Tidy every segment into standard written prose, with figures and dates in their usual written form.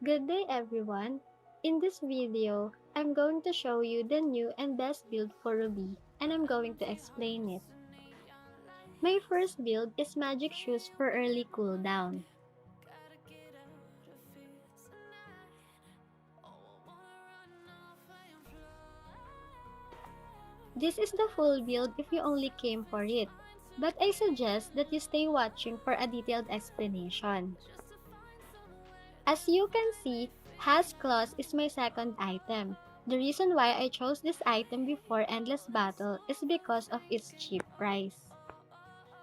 Good day everyone! In this video, I'm going to show you the new and best build for Ruby, and I'm going to explain it. My first build is Magic Shoes for early cooldown. This is the full build if you only came for it, but I suggest that you stay watching for a detailed explanation. As you can see, Has Clause is my second item. The reason why I chose this item before Endless Battle is because of its cheap price.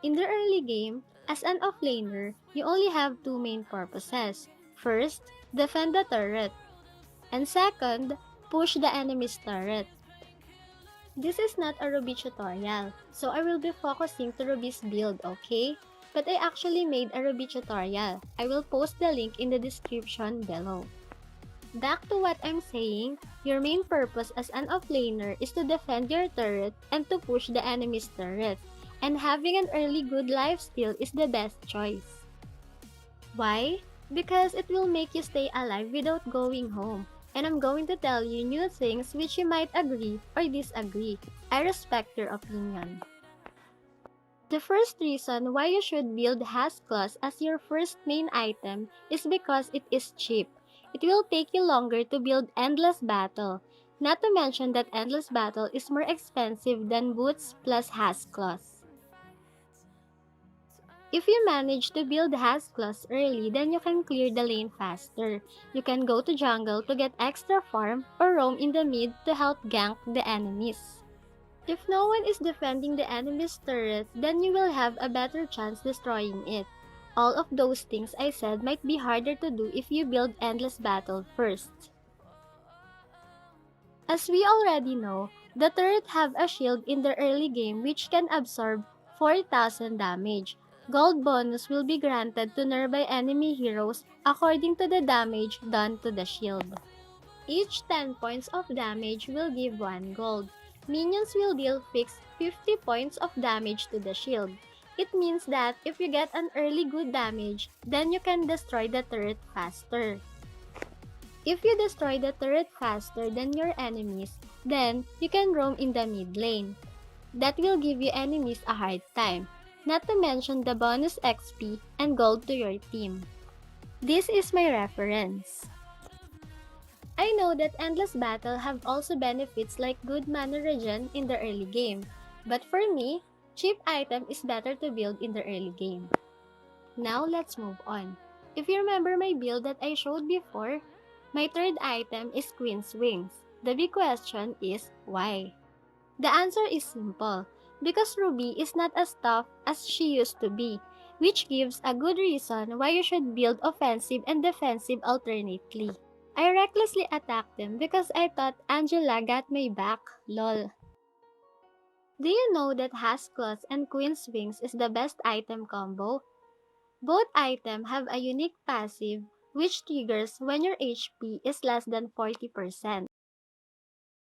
In the early game, as an offlaner, you only have two main purposes. First, defend the turret, and second, push the enemy's turret. This is not a Ruby tutorial, so I will be focusing to Ruby's build, okay? But I actually made a Ruby tutorial. I will post the link in the description below. Back to what I'm saying, your main purpose as an offlaner is to defend your turret and to push the enemy's turret. And having an early good lifesteal is the best choice. Why? Because it will make you stay alive without going home. And I'm going to tell you new things which you might agree or disagree. I respect your opinion. The first reason why you should build Has Clause as your first main item is because it is cheap. It will take you longer to build Endless Battle. Not to mention that Endless Battle is more expensive than Boots plus Has Clause. If you manage to build Has Clause early, then you can clear the lane faster. You can go to jungle to get extra farm or roam in the mid to help gank the enemies. If no one is defending the enemy's turret, then you will have a better chance destroying it. All of those things I said might be harder to do if you build Endless Battle first. As we already know, the turret have a shield in the early game which can absorb 4,000 damage. Gold bonus will be granted to nearby enemy heroes according to the damage done to the shield. Each 10 points of damage will give 1 gold. Minions will deal fixed 50 points of damage to the shield. It means that if you get an early good damage, then you can destroy the turret faster. If you destroy the turret faster than your enemies, then you can roam in the mid lane. That will give you enemies a hard time, not to mention the bonus XP and gold to your team. This is my reference. I know that Endless Battle have also benefits like good mana regen in the early game, but for me, cheap item is better to build in the early game. Now let's move on. If you remember my build that I showed before, my third item is Queen's Wings. The big question is why? The answer is simple, because Ruby is not as tough as she used to be, which gives a good reason why you should build offensive and defensive alternately. I recklessly attacked them because I thought Angela got my back, lol. Do you know that Has Claws and Queen's Wings is the best item combo? Both items have a unique passive which triggers when your HP is less than 40%.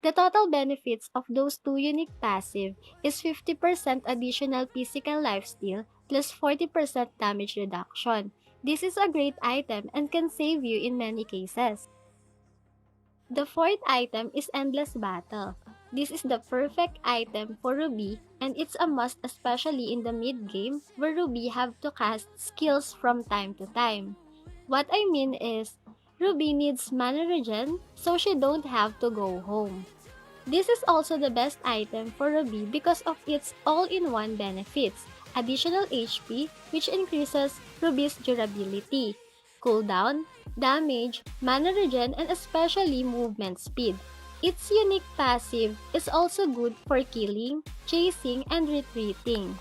The total benefits of those two unique passive is 50% additional physical lifesteal plus 40% damage reduction. This is a great item and can save you in many cases. The fourth item is Endless Battle. This is the perfect item for Ruby and it's a must especially in the mid game where Ruby have to cast skills from time to time. What I mean is, Ruby needs mana regen so she don't have to go home. This is also the best item for Ruby because of its all-in-one benefits, additional HP which increases Ruby's durability, cooldown, damage, mana regen, and especially movement speed. Its unique passive is also good for killing, chasing, and retreating.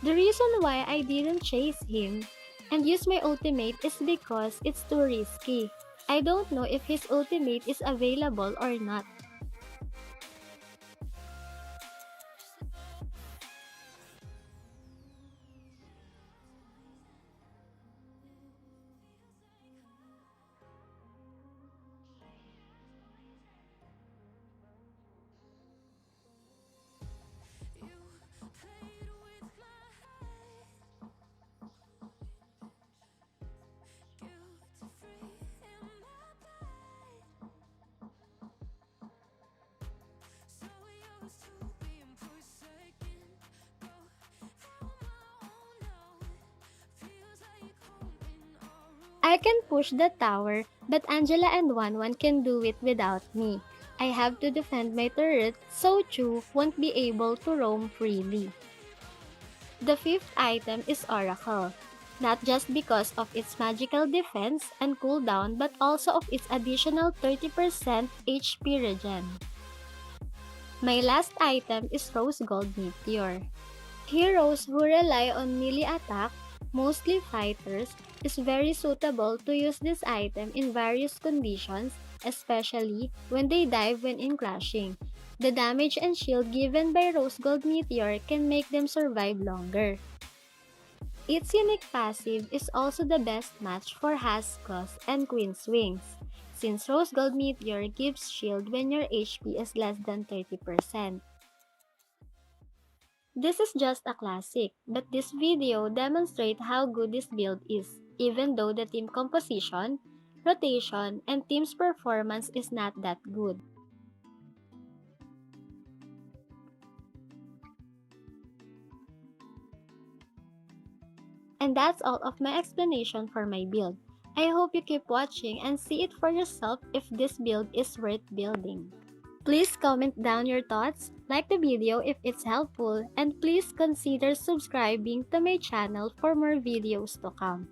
The reason why I didn't chase him and use my ultimate is because it's too risky. I don't know if his ultimate is available or not. I can push the tower, but Angela and Wanwan can do it without me. I have to defend my turret, so Chu won't be able to roam freely. The fifth item is Oracle, not just because of its magical defense and cooldown but also of its additional 30% HP regen. My last item is Rose Gold Meteor. Heroes who rely on melee attack, mostly fighters, is very suitable to use this item in various conditions, especially when they dive when in crashing. The damage and shield given by Rose Gold Meteor can make them survive longer. Its unique passive is also the best match for Haskus and Queen's Wings, since Rose Gold Meteor gives shield when your HP is less than 30%. This is just a classic, but this video demonstrates how good this build is, even though the team composition, rotation, and team's performance is not that good. And that's all of my explanation for my build. I hope you keep watching and see it for yourself if this build is worth building. Please comment down your thoughts, like the video if it's helpful, and please consider subscribing to my channel for more videos to come.